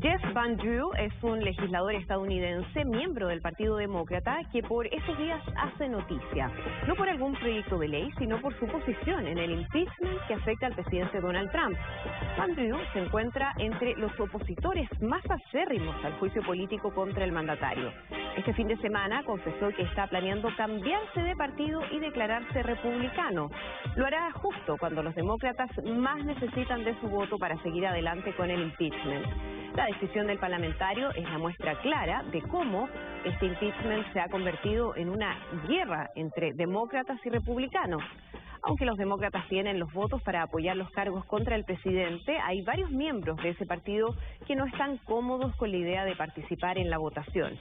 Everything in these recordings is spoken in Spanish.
Jeff Van Drew es un legislador estadounidense, miembro del Partido Demócrata, que por estos días hace noticia. No por algún proyecto de ley, sino por su posición en el impeachment que afecta al presidente Donald Trump. Van Drew se encuentra entre los opositores más acérrimos al juicio político contra el mandatario. Este fin de semana confesó que está planeando cambiarse de partido y declararse republicano. Lo hará justo cuando los demócratas más necesitan de su voto para seguir adelante con el impeachment. La decisión del parlamentario es la muestra clara de cómo este impeachment se ha convertido en una guerra entre demócratas y republicanos. Aunque los demócratas tienen los votos para apoyar los cargos contra el presidente, hay varios miembros de ese partido que no están cómodos con la idea de participar en la votación.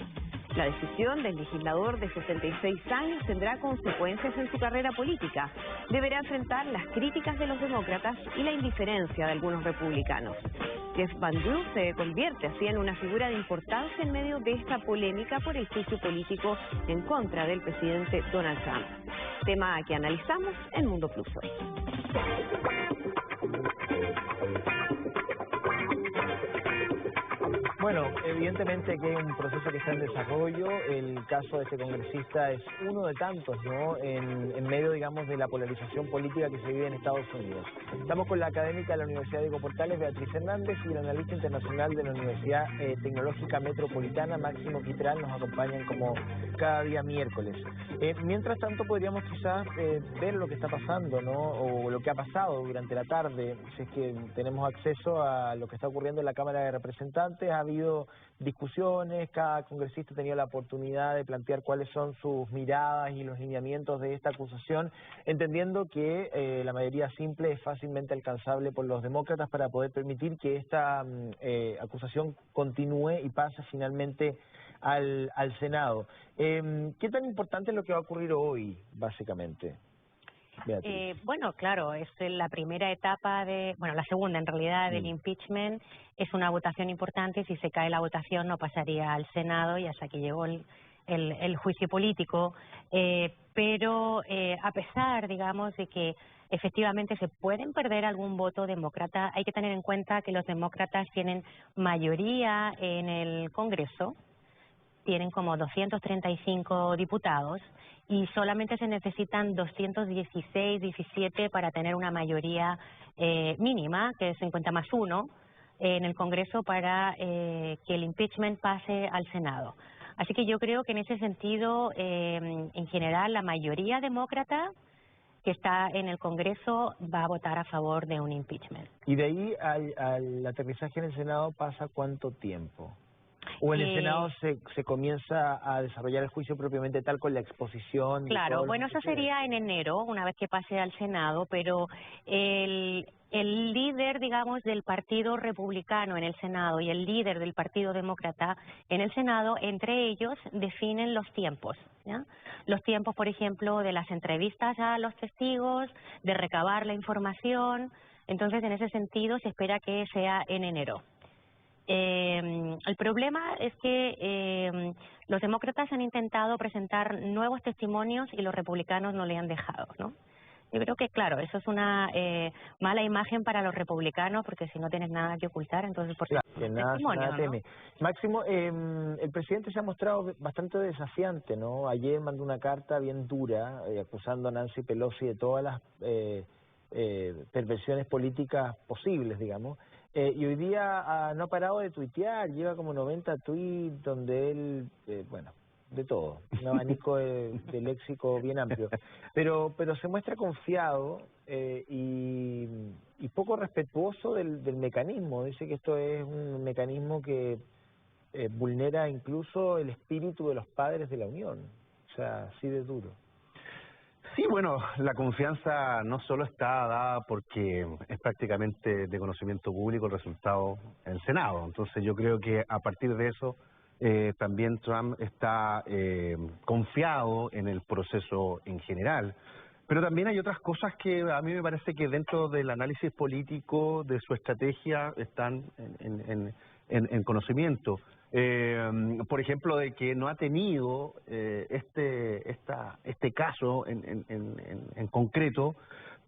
La decisión del legislador de 66 años tendrá consecuencias en su carrera política. Deberá enfrentar las críticas de los demócratas y la indiferencia de algunos republicanos. Jeff Van Drew se convierte así en una figura de importancia en medio de esta polémica por el juicio político en contra del presidente Donald Trump. Tema que analizamos en Mundo Plus hoy. Bueno, evidentemente que hay un proceso que está en desarrollo. El caso de este congresista es uno de tantos, ¿no? En medio, digamos, de la polarización política que se vive en Estados Unidos. Estamos con la académica de la Universidad de Diego Portales, Beatriz Hernández, y el analista internacional de la Universidad Tecnológica Metropolitana, Máximo Quitral, nos acompañan como cada día miércoles. Mientras tanto, podríamos quizás ver lo que está pasando, ¿no? O lo que ha pasado durante la tarde, si es que tenemos acceso a lo que está ocurriendo en la Cámara de Representantes. Ha habido discusiones, cada congresista ha tenido la oportunidad de plantear cuáles son sus miradas y los lineamientos de esta acusación, entendiendo que la mayoría simple es fácilmente alcanzable por los demócratas para poder permitir que esta acusación continúe y pase finalmente al Senado. ¿Qué tan importante es lo que va a ocurrir hoy, básicamente? Bueno, claro, es la primera etapa la segunda en realidad del impeachment. Es una votación importante. Si se cae la votación no pasaría al Senado y hasta que llegó el juicio político. Pero a pesar, digamos, de que efectivamente se pueden perder algún voto demócrata, hay que tener en cuenta que los demócratas tienen mayoría en el Congreso. Tienen como 235 diputados y solamente se necesitan 216, 17 para tener una mayoría mínima, que es 50+1, en el Congreso para que el impeachment pase al Senado. Así que yo creo que en ese sentido, en general, la mayoría demócrata que está en el Congreso va a votar a favor de un impeachment. ¿Y de ahí al aterrizaje en el Senado pasa cuánto tiempo? ¿O en el Senado se comienza a desarrollar el juicio propiamente tal con la exposición? Claro, bueno, eso sería en enero, una vez que pase al Senado, pero el líder, digamos, del Partido Republicano en el Senado y el líder del Partido Demócrata en el Senado, entre ellos definen los tiempos, ¿ya? Los tiempos, por ejemplo, de las entrevistas a los testigos, de recabar la información. Entonces, en ese sentido, se espera que sea en enero. El problema es que los demócratas han intentado presentar nuevos testimonios y los republicanos no le han dejado, ¿no? Yo creo que, claro, eso es una mala imagen para los republicanos, porque si no tienes nada que ocultar, entonces por que nada teme. ¿No? Máximo, el presidente se ha mostrado bastante desafiante, ¿no? Ayer mandó una carta bien dura acusando a Nancy Pelosi de todas las perversiones políticas posibles, digamos. Y hoy día no ha parado de tuitear, lleva como 90 tweets donde él, de todo, un abanico de léxico bien amplio. Pero se muestra confiado y poco respetuoso del mecanismo. Dice que esto es un mecanismo que vulnera incluso el espíritu de los padres de la Unión. O sea, así de duro. Sí, bueno, la confianza no solo está dada porque es prácticamente de conocimiento público el resultado en el Senado. Entonces yo creo que a partir de eso también Trump está confiado en el proceso en general. Pero también hay otras cosas que a mí me parece que dentro del análisis político de su estrategia están en conocimiento. Por ejemplo, de que no ha tenido este caso en concreto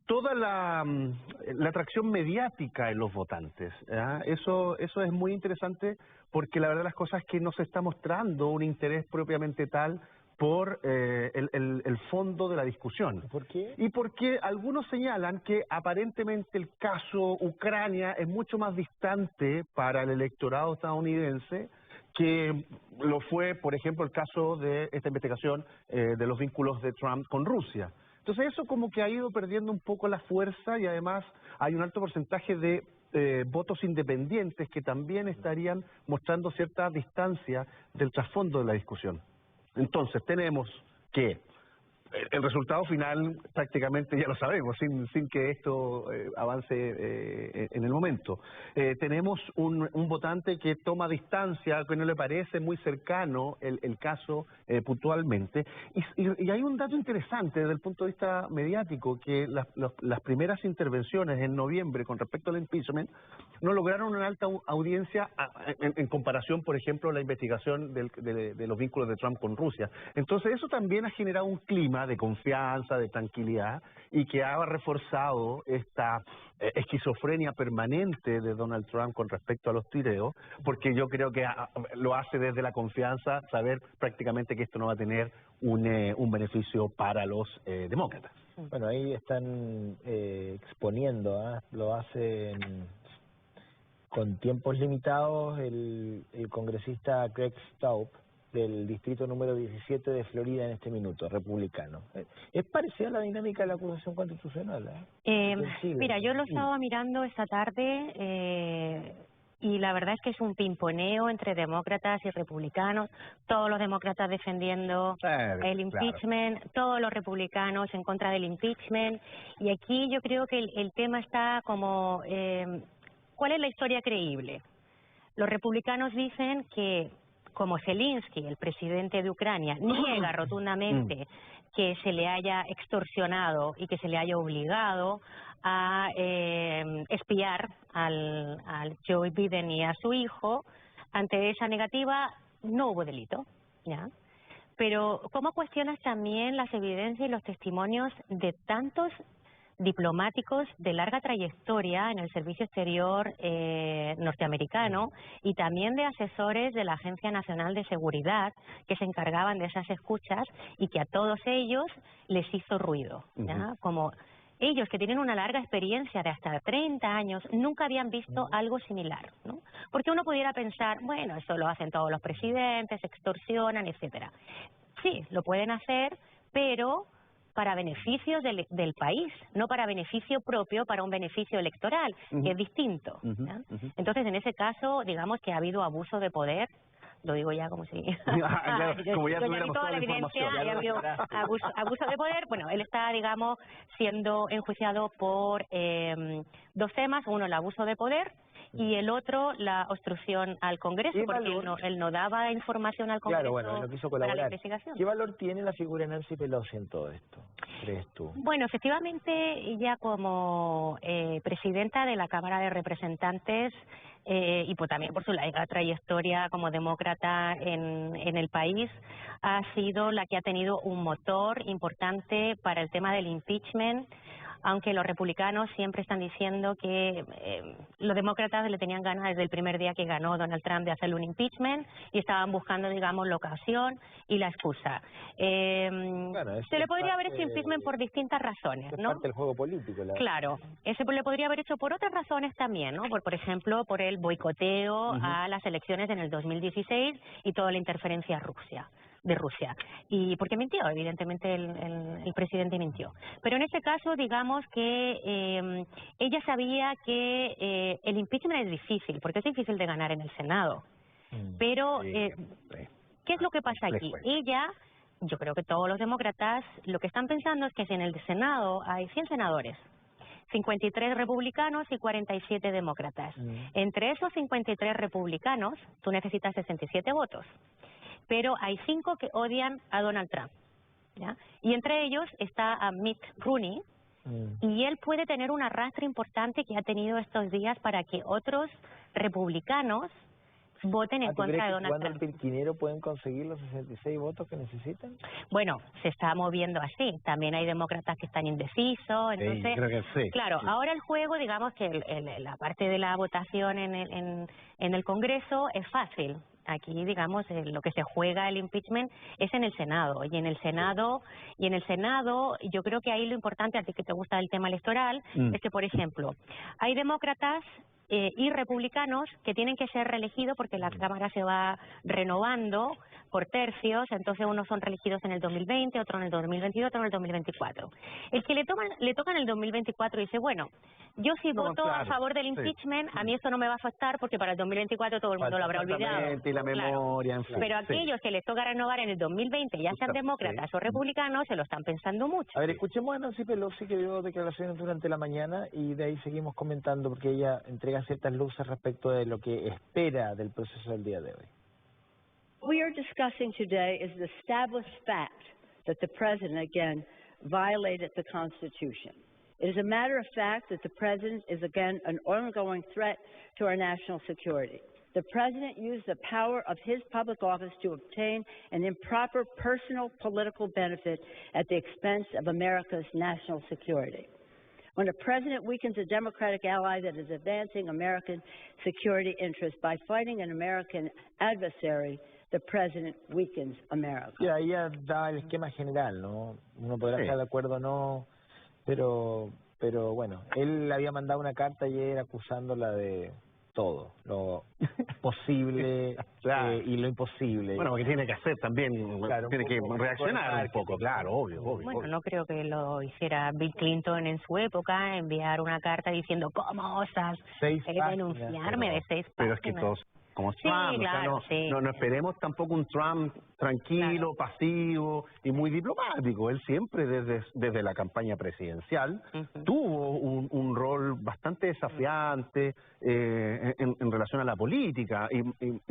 toda la atracción mediática en los votantes. Eso es muy interesante porque la verdad las cosas es que no se está mostrando un interés propiamente tal por el fondo de la discusión. ¿Por qué? Y porque algunos señalan que aparentemente el caso Ucrania es mucho más distante para el electorado estadounidense que lo fue, por ejemplo, el caso de esta investigación de los vínculos de Trump con Rusia. Entonces eso como que ha ido perdiendo un poco la fuerza y además hay un alto porcentaje de votos independientes que también estarían mostrando cierta distancia del trasfondo de la discusión. Entonces tenemos que el resultado final prácticamente ya lo sabemos, sin que esto avance en el momento. Tenemos un votante que toma distancia, que no le parece muy cercano el caso puntualmente. Y hay un dato interesante desde el punto de vista mediático, que las primeras intervenciones en noviembre con respecto al impeachment no lograron una alta audiencia en comparación, por ejemplo, a la investigación de los vínculos de Trump con Rusia. Entonces eso también ha generado un clima de confianza, de tranquilidad, y que ha reforzado esta esquizofrenia permanente de Donald Trump con respecto a los tireos, porque yo creo que lo hace desde la confianza, saber prácticamente que esto no va a tener un beneficio para los demócratas. Bueno, ahí están exponiendo, lo hacen con tiempos limitados el congresista Greg Staup, del distrito número 17 de Florida en este minuto, republicano. ¿Es parecida a la dinámica de la acusación constitucional? Mira, yo lo estaba mirando esta tarde y la verdad es que es un pimponeo entre demócratas y republicanos, todos los demócratas defendiendo el impeachment, todos los republicanos en contra del impeachment, y aquí yo creo que el tema está como, ¿cuál es la historia creíble? Los republicanos dicen que como Zelensky, el presidente de Ucrania, niega rotundamente que se le haya extorsionado y que se le haya obligado a espiar al Joe Biden y a su hijo, ante esa negativa no hubo delito, ¿ya? Pero ¿cómo cuestionas también las evidencias y los testimonios de tantos diplomáticos de larga trayectoria en el servicio exterior norteamericano y también de asesores de la Agencia Nacional de Seguridad que se encargaban de esas escuchas y que a todos ellos les hizo ruido, ¿ya? Como ellos que tienen una larga experiencia de hasta 30 años nunca habían visto algo similar, ¿no? Porque uno pudiera pensar, bueno, eso lo hacen todos los presidentes, extorsionan, etcétera. Sí, lo pueden hacer, pero para beneficios del país, no para beneficio propio, para un beneficio electoral, que es distinto, ¿ya? Entonces, en ese caso, digamos que ha habido abuso de poder, lo digo ya como si... claro, como ya tuviéramos toda la evidencia, ha habido abuso de poder. Bueno, él está, digamos, siendo enjuiciado por 2 temas, uno el abuso de poder, y el otro la obstrucción al Congreso, porque él no daba información al Congreso, claro, bueno, no quiso colaborar, para la investigación. ¿Qué valor tiene la figura de Nancy Pelosi en todo esto, crees tú? Bueno, efectivamente, ella como presidenta de la Cámara de Representantes y pues también por su larga trayectoria como demócrata en el país, ha sido la que ha tenido un motor importante para el tema del impeachment, aunque los republicanos siempre están diciendo que los demócratas le tenían ganas desde el primer día que ganó Donald Trump de hacerle un impeachment y estaban buscando, digamos, la ocasión y la excusa. Se le podría haber hecho impeachment por distintas razones, ¿no? Es parte del juego político. Claro, ese le podría haber hecho por otras razones también, ¿no? Por ejemplo, por el boicoteo a las elecciones en el 2016 y toda la interferencia de Rusia. Y porque mintió, evidentemente el presidente mintió. Pero en este caso, digamos que ella sabía que el impeachment es difícil, porque es difícil de ganar en el Senado. Pero, ¿qué es lo que pasa aquí? Ella, yo creo que todos los demócratas, lo que están pensando es que si en el Senado hay 100 senadores, 53 republicanos y 47 demócratas. Entre esos 53 republicanos, tú necesitas 67 votos. Pero hay 5 que odian a Donald Trump, ¿ya? Y entre ellos está a Mitt Romney, y él puede tener un arrastre importante que ha tenido estos días para que otros republicanos voten en contra de Donald Trump. ¿Cuándo el pirquinero pueden conseguir los 66 votos que necesitan? Bueno, se está moviendo así. También hay demócratas que están indecisos. Entonces, sí, creo que sí. Claro, ahora el juego, digamos que la parte de la votación en el Congreso es fácil. Aquí, digamos, lo que se juega el impeachment es en el Senado. Y en el Senado, yo creo que ahí lo importante, a ti que te gusta el tema electoral, es que, por ejemplo, hay demócratas y republicanos que tienen que ser reelegidos porque la Cámara se va renovando por tercios, entonces unos son reelegidos en el 2020, otros en el 2022, otros en el 2024. El que le toca en el 2024 dice, bueno, yo si voto a favor del impeachment, a mí esto no me va a afectar porque para el 2024 todo el mundo lo habrá olvidado. Y la memoria, en fin. Pero aquellos que les toca renovar en el 2020, ya sean demócratas o republicanos, se lo están pensando mucho. A ver, escuchemos a Nancy Pelosi, que dio declaraciones durante la mañana, y de ahí seguimos comentando porque ella entrega ciertas luces respecto de lo que espera del proceso del día de hoy. What we are discussing today is the established fact that the President, again, violated the Constitution. It is a matter of fact that the President is, again, an ongoing threat to our national security. The President used the power of his public office to obtain an improper personal political benefit at the expense of America's national security. When a president weakens a Democratic ally that is advancing American security interests by fighting an American adversary, the president weakens America. Y ahí ya da el esquema general, ¿no? Uno podrá estar de acuerdo o no, pero bueno, él había mandado una carta ayer acusándola de todo, lo posible y lo imposible. Bueno, porque tiene que hacer también, claro, tiene que reaccionar un poco, claro, obvio. Bueno, no creo que lo hiciera Bill Clinton en su época, enviar una carta diciendo, ¿cómo osas denunciarme de 6 páginas? Pero es que todos como Trump, claro, o sea, no esperemos tampoco un Trump tranquilo, pasivo y muy diplomático. Él siempre desde la campaña presidencial tuvo un rol bastante desafiante en relación a la política y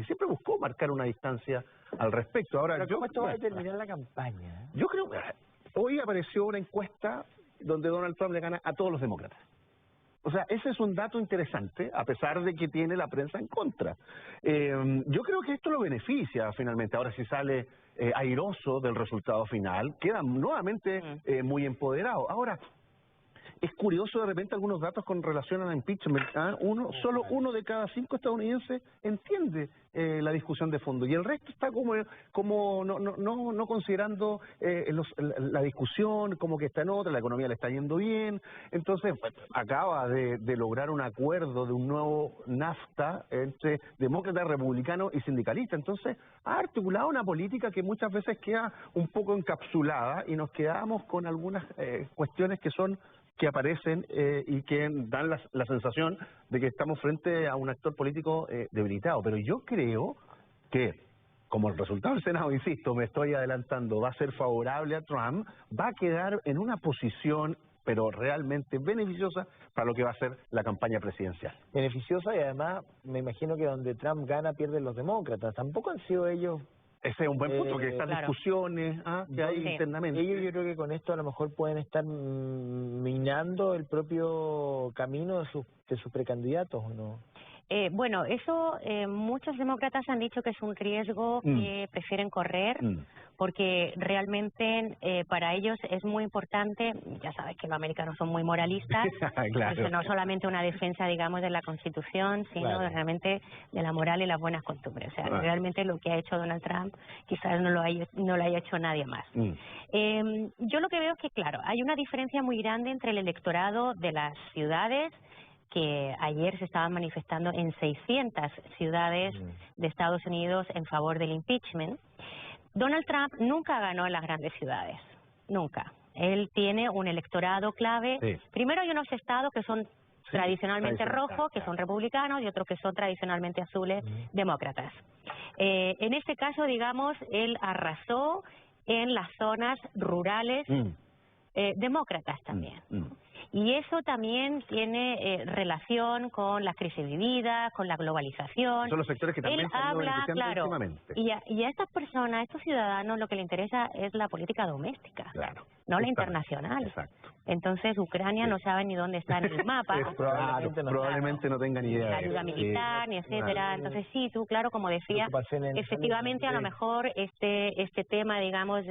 siempre buscó marcar una distancia al respecto. Ahora, ¿cómo esto va a determinar la campaña? Yo creo que hoy apareció una encuesta donde Donald Trump le gana a todos los demócratas. O sea, ese es un dato interesante, a pesar de que tiene la prensa en contra. Yo creo que esto lo beneficia finalmente. Ahora, si sale airoso del resultado final, queda nuevamente muy empoderado. Ahora, es curioso de repente algunos datos con relación al impeachment. Solo 1 de cada 5 estadounidenses entiende la discusión de fondo y el resto está como no considerando la discusión, como que está en otra, la economía le está yendo bien. Entonces acaba de lograr un acuerdo de un nuevo NAFTA entre demócratas, republicanos y sindicalistas. Entonces ha articulado una política que muchas veces queda un poco encapsulada y nos quedamos con algunas cuestiones que aparecen y que dan la sensación de que estamos frente a un actor político debilitado. Pero yo creo que, como el resultado del Senado, insisto, me estoy adelantando, va a ser favorable a Trump, va a quedar en una posición, pero realmente beneficiosa para lo que va a ser la campaña presidencial. Beneficiosa y además me imagino que donde Trump gana pierden los demócratas. Tampoco han sido ellos... Ese es un buen punto, que estas discusiones que hay internamente. Ellos yo creo que con esto a lo mejor pueden estar minando el propio camino de sus precandidatos, ¿o no? Bueno, eso muchos demócratas han dicho que es un riesgo que prefieren correr porque realmente para ellos es muy importante, ya sabes que los americanos son muy moralistas, claro. No solamente una defensa, digamos, de la Constitución, sino realmente de la moral y las buenas costumbres. O sea, realmente lo que ha hecho Donald Trump quizás no lo haya hecho nadie más. Yo lo que veo es que, claro, hay una diferencia muy grande entre el electorado de las ciudades, que ayer se estaban manifestando en 600 ciudades de Estados Unidos en favor del impeachment. Donald Trump nunca ganó en las grandes ciudades, nunca. Él tiene un electorado clave. Primero hay unos estados que son tradicionalmente rojos, que son republicanos, y otros que son tradicionalmente azules, demócratas. En este caso, digamos, él arrasó en las zonas rurales demócratas también. Y eso también tiene relación con la crisis vivida, con la globalización. Son los sectores que también se han ido beneficiando últimamente. Y a estas personas, a estos ciudadanos, lo que les interesa es la política doméstica. no la internacional. Exacto. Entonces Ucrania no sabe ni dónde está en el mapa. Probablemente no tenga ni idea. La ayuda militar, ni etcétera. Entonces sí, tú, claro, como decía, efectivamente a lo mejor este tema, digamos,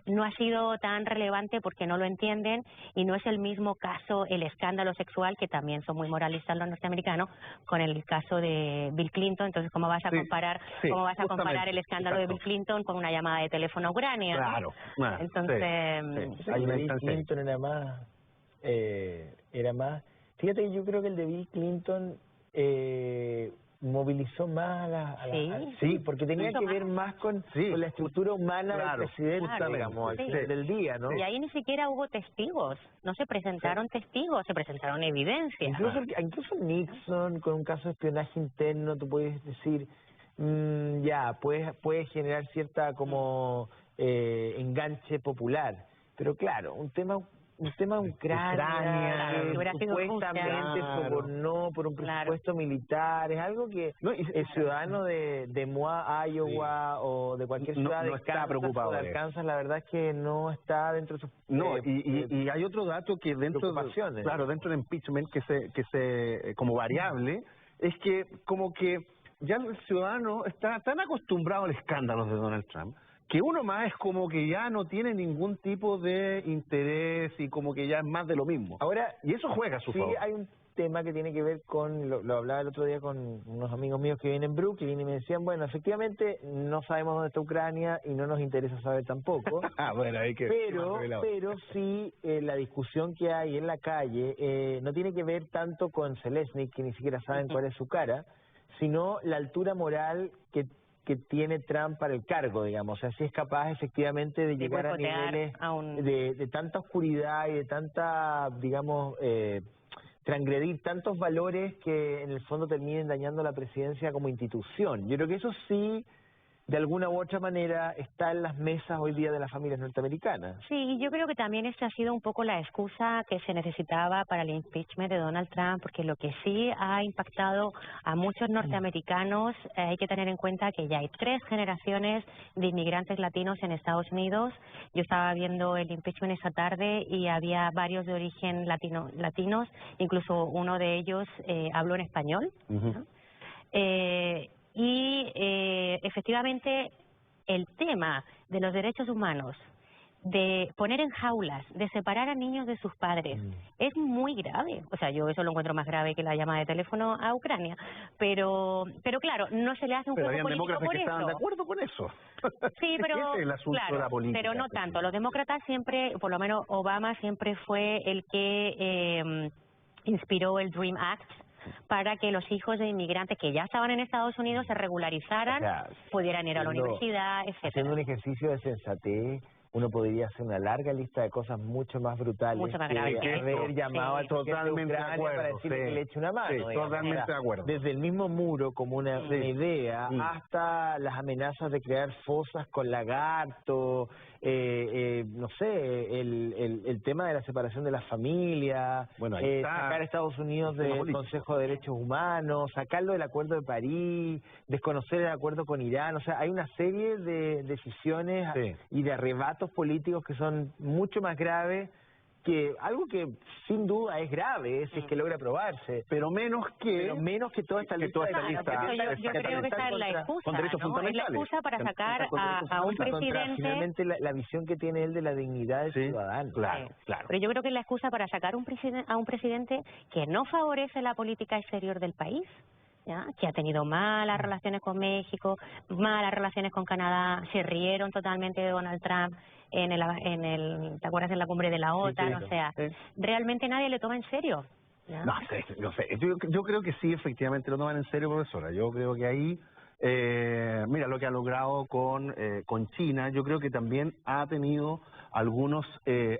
no ha sido tan relevante porque no lo entienden y no es el mismo caso el escándalo sexual, que también son muy moralistas los norteamericanos, con el caso de Bill Clinton. Entonces, ¿cómo vas a comparar el escándalo de Bill Clinton con una llamada de teléfono a Ucrania? Claro. Entonces, Bill Clinton era más, fíjate que yo creo que el de Bill Clinton movilizó más sí, porque tenía que ver más con la estructura humana del presidente, digamos, del día, ¿no? Y ahí ni siquiera hubo testigos, no se presentaron testigos, se presentaron evidencias. Incluso Nixon, con un caso de espionaje interno, tú puedes decir, puede generar cierta como enganche popular, pero claro, un tema Ucrania supuestamente sobornó por un presupuesto militar, es algo que el ciudadano de Moa, Iowa o de cualquier ciudad de Kansas, la verdad es que no está dentro de sus y hay otro dato que dentro del impeachment que se como variable es que como que ya el ciudadano está tan acostumbrado al escándalo de Donald Trump que uno más es como que ya no tiene ningún tipo de interés y como que ya es más de lo mismo. Ahora, y eso juega a su favor. Sí, hay un tema que tiene que ver con, lo hablaba el otro día con unos amigos míos que vienen en Brooklyn y me decían, bueno, efectivamente no sabemos dónde está Ucrania y no nos interesa saber tampoco. Bueno, hay que pero sí la discusión que hay en la calle no tiene que ver tanto con Zelensky, que ni siquiera saben cuál es su cara, sino la altura moral que tiene Trump para el cargo, digamos, o sea, si es capaz efectivamente de llegar a niveles de tanta oscuridad y de tanta, digamos, transgredir tantos valores que en el fondo terminen dañando la presidencia como institución. Yo creo que eso sí, de alguna u otra manera, está en las mesas hoy día de las familias norteamericanas. Sí, yo creo que también esta ha sido un poco la excusa que se necesitaba para el impeachment de Donald Trump, porque lo que sí ha impactado a muchos norteamericanos, hay que tener en cuenta que ya hay 3 generaciones de inmigrantes latinos en Estados Unidos. Yo estaba viendo el impeachment esta tarde y había varios de origen latinos, incluso uno de ellos habló en español. ¿No? Efectivamente el tema de los derechos humanos, de poner en jaulas, de separar a niños de sus padres, es muy grave. O sea, yo eso lo encuentro más grave que la llamada de teléfono a Ucrania, pero claro, no se le hace un juego político por eso. Que estaban de acuerdo con eso. Sí, pero pero no tanto. Los demócratas siempre, por lo menos Obama siempre fue el que inspiró el Dream Act, para que los hijos de inmigrantes que ya estaban en Estados Unidos se regularizaran, pudieran ir a la universidad, etcétera. Haciendo un ejercicio de sensatez, uno podría hacer una larga lista de cosas mucho más brutales, que haber llamado al presidente de Ucrania para decirle que le eche una mano. Totalmente de acuerdo. Desde el mismo muro como una idea hasta las amenazas de crear fosas con lagarto, no sé, el tema de la separación de las familias, sacar a Estados Unidos del Consejo de Derechos Humanos, sacarlo del Acuerdo de París, desconocer el acuerdo con Irán. O sea, hay una serie de decisiones y de arrebatos políticos que son mucho más graves que algo que sin duda es grave, si es que logra aprobarse, pero menos que toda esta lista. Yo creo que esta es la excusa, ¿no? Es la excusa para sacar a un presidente. Finalmente la visión que tiene él de la dignidad del ciudadano. Claro. Pero yo creo que es la excusa para sacar a un presidente que no favorece la política exterior del país, ¿ya? Que ha tenido malas relaciones con México, malas relaciones con Canadá, se rieron totalmente de Donald Trump ¿te acuerdas? En la cumbre de la OTAN, o sea, realmente nadie le toma en serio. ¿Ya? No sé. Yo creo que sí, efectivamente lo toman en serio, profesora. Yo creo que ahí, mira, lo que ha logrado con China, yo creo que también ha tenido algunos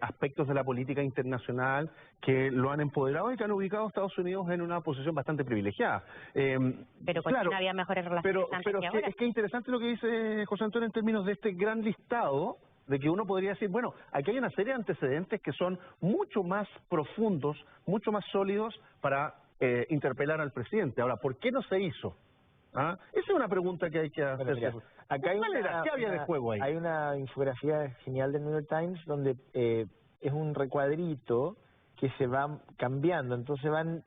aspectos de la política internacional que lo han empoderado y que han ubicado a Estados Unidos en una posición bastante privilegiada. Pero con China había mejores relaciones antes que ahora. Es que es interesante lo que dice José Antonio en términos de este gran listado, de que uno podría decir, bueno, aquí hay una serie de antecedentes que son mucho más profundos, mucho más sólidos para interpelar al presidente. Ahora, ¿por qué no se hizo? ¿Ah? Esa es una pregunta que hay que hacerse. Mira, acá hay ¿Qué había de juego ahí? Hay una infografía genial del New York Times donde es un recuadrito que se va cambiando, entonces van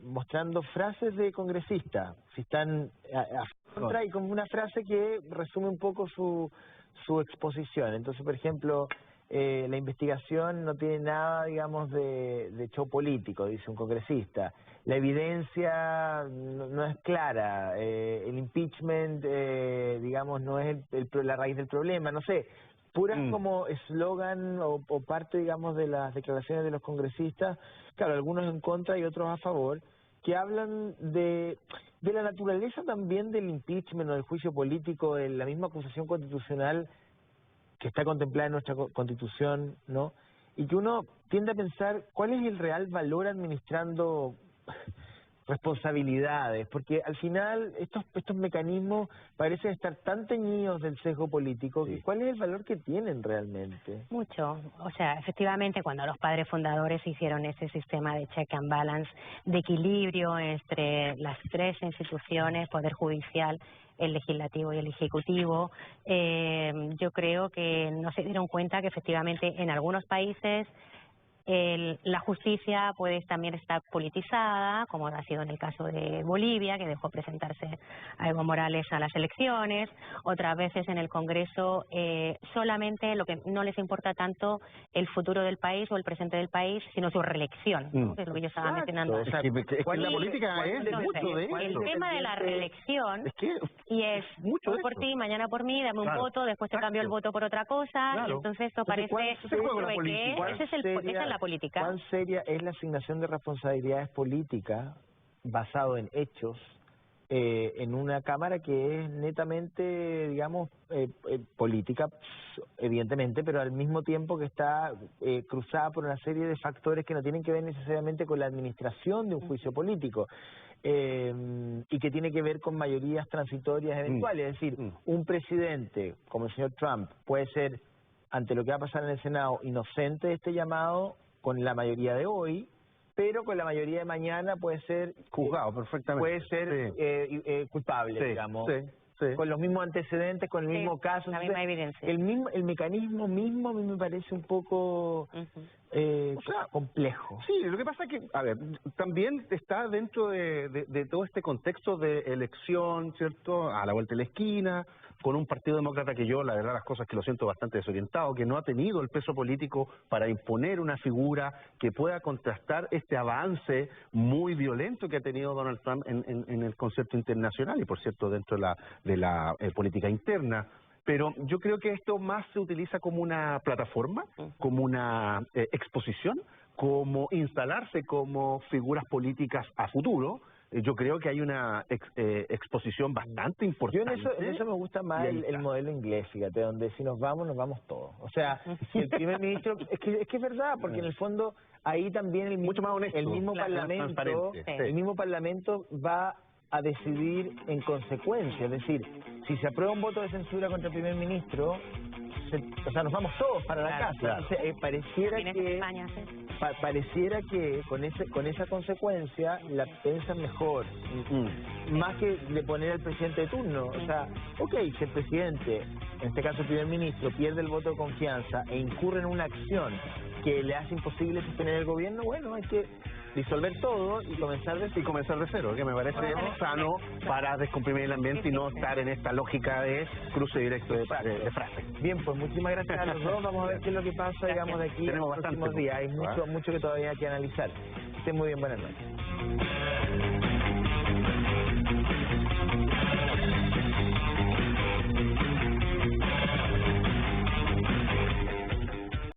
mostrando frases de congresistas, si están a contra, y como una frase que resume un poco su exposición. Entonces, por ejemplo, la investigación no tiene nada, digamos, de show político, dice un congresista. La evidencia no es clara, el impeachment, digamos, no es la raíz del problema, no sé. Puras como eslogan o parte, digamos, de las declaraciones de los congresistas, claro, algunos en contra y otros a favor, que hablan de la naturaleza también del impeachment o del juicio político, de la misma acusación constitucional que está contemplada en nuestra Constitución, ¿no? Y que uno tiende a pensar cuál es el real valor administrando responsabilidades, porque al final estos mecanismos parecen estar tan teñidos del sesgo político, que ¿cuál es el valor que tienen realmente? Mucho. O sea, efectivamente, cuando los padres fundadores hicieron ese sistema de check and balance, de equilibrio entre las tres instituciones, Poder Judicial, el Legislativo y el Ejecutivo, yo creo que no se dieron cuenta que efectivamente en algunos países la justicia puede también estar politizada, como ha sido en el caso de Bolivia, que dejó presentarse a Evo Morales a las elecciones. Otras veces en el Congreso solamente lo que no les importa tanto el futuro del país o el presente del país, sino su reelección, ¿no? Que es lo que yo estaba mencionando. O sea, es que la política es mucho de eso. El tema de la reelección, y es mucho hoy por ti, mañana por mí, dame un voto, después te cambio el voto por otra cosa, y entonces esto parece que esa es la política. ¿Cuán seria es la asignación de responsabilidades políticas basado en hechos en una Cámara que es netamente, digamos, política, evidentemente, pero al mismo tiempo que está cruzada por una serie de factores que no tienen que ver necesariamente con la administración de un juicio político? Y que tiene que ver con mayorías transitorias eventuales, es decir, un presidente como el señor Trump puede ser, ante lo que va a pasar en el Senado, inocente de este llamado con la mayoría de hoy, pero con la mayoría de mañana puede ser juzgado perfectamente, puede ser culpable, digamos, con los mismos antecedentes, con el mismo caso, la misma evidencia. El mecanismo mismo a mí me parece un poco complejo. Sí, lo que pasa es que, a ver, también está dentro de todo este contexto de elección, ¿cierto?, a la vuelta de la esquina, con un partido demócrata que yo, la verdad, las cosas que lo siento bastante desorientado, que no ha tenido el peso político para imponer una figura que pueda contrastar este avance muy violento que ha tenido Donald Trump en el concepto internacional y, por cierto, dentro de la política interna. Pero yo creo que esto más se utiliza como una plataforma, como una exposición, como instalarse como figuras políticas a futuro. Yo creo que hay una exposición bastante importante. Yo en eso me gusta más el modelo inglés, fíjate, donde si nos vamos todos. O sea, si el primer ministro, es que es verdad, porque en el fondo ahí también el mismo parlamento va a decidir en consecuencia. Es decir, si se aprueba un voto de censura contra el primer ministro, o sea, nos vamos todos para la casa. Entonces, pareciera que con esa consecuencia la piensan mejor, más que de poner al presidente de turno. O sea, si el presidente, en este caso el primer ministro, pierde el voto de confianza e incurre en una acción que le hace imposible sostener el gobierno, bueno, hay que disolver todo y comenzar de cero, que me parece sano para descomprimir el ambiente y no estar en esta lógica de cruce directo de frases. Bien, pues muchísimas gracias a los dos. Vamos a ver qué es lo que pasa, digamos, de aquí en los próximos días. Hay mucho que todavía hay que analizar. Estén muy bien, buenas noches.